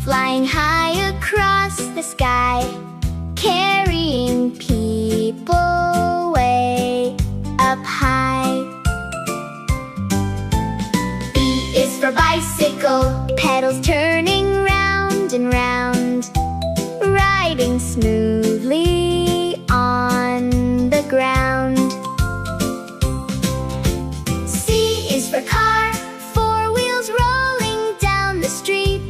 flying high across the sky, carrying people way up high. B is for bicycle, pedals turning round and round, riding smoothly on the ground. C is for car, four wheels rolling down the street,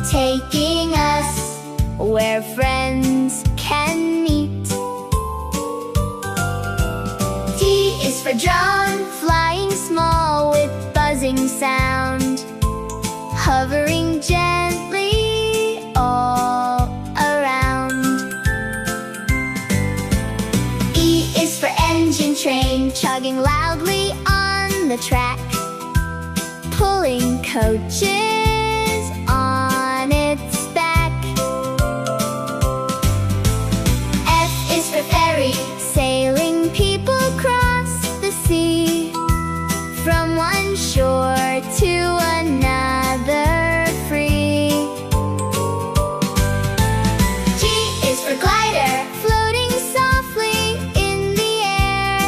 taking us where friends can meet. D is for drone, flying small with buzzing sound, hovering gently all around. E is for engine, train chugging loudly on the track, pulling coaches on its back. F is for ferry, sailing people across the sea, from one shore to another free. G is for glider, floating softly in the air,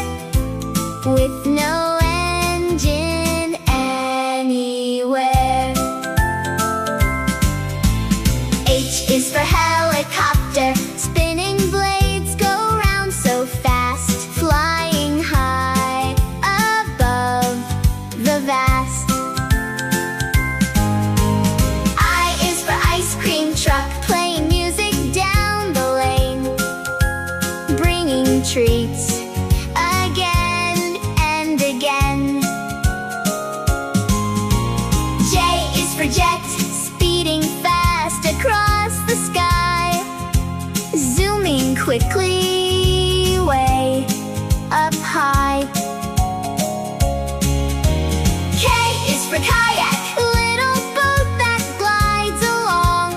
with no engine anywhere. H is for helicopter, spinning blades go round so fast, flying high above the vast. I is for ice cream truck, playing music down the lane, bringing treats again and again. J is for jet, speeding fast across the sky, zooming quickly way up high. K is for kayak, little boat that glides along,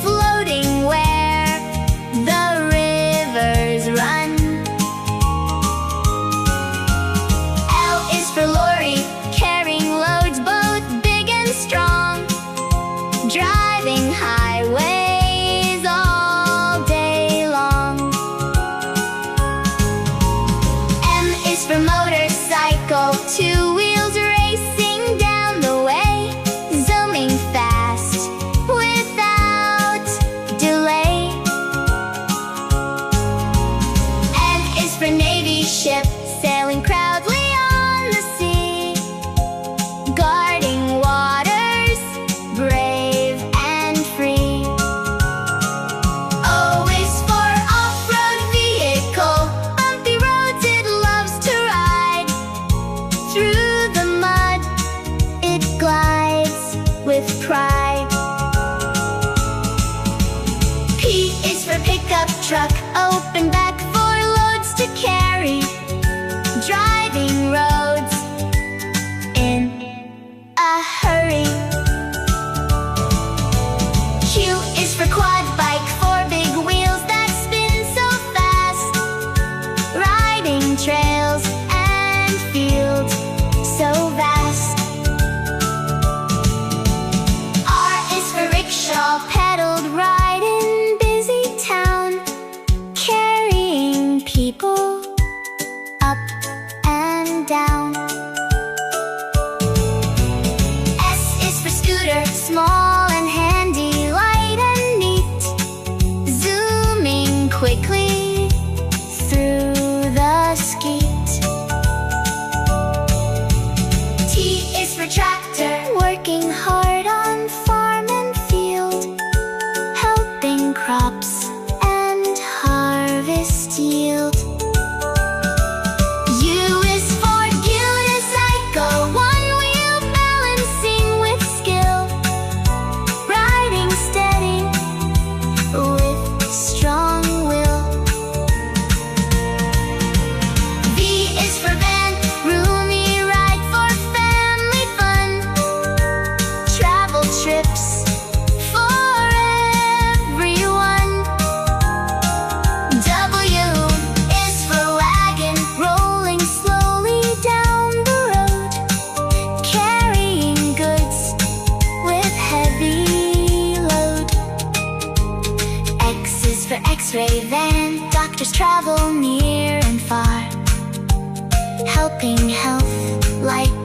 floating where the rivers run. L is for lorry, carrying loads both big and strong, driving highways all day long. M is for motorcycle, two wheels racing down the way, zooming fast without delay. N is for navy ship, sailing proudly on the sea, guarding waters brave and free. O is for off-road vehicle, bumpy roads it loves to ride, through the mud it glides with pride. P is for pickup truck, open back for loads to carry, driving roads in a hurry. Q is for quad bike, four big wheels that spin so fast, riding trails and fields so vast. Tractors travel near and far, helping health like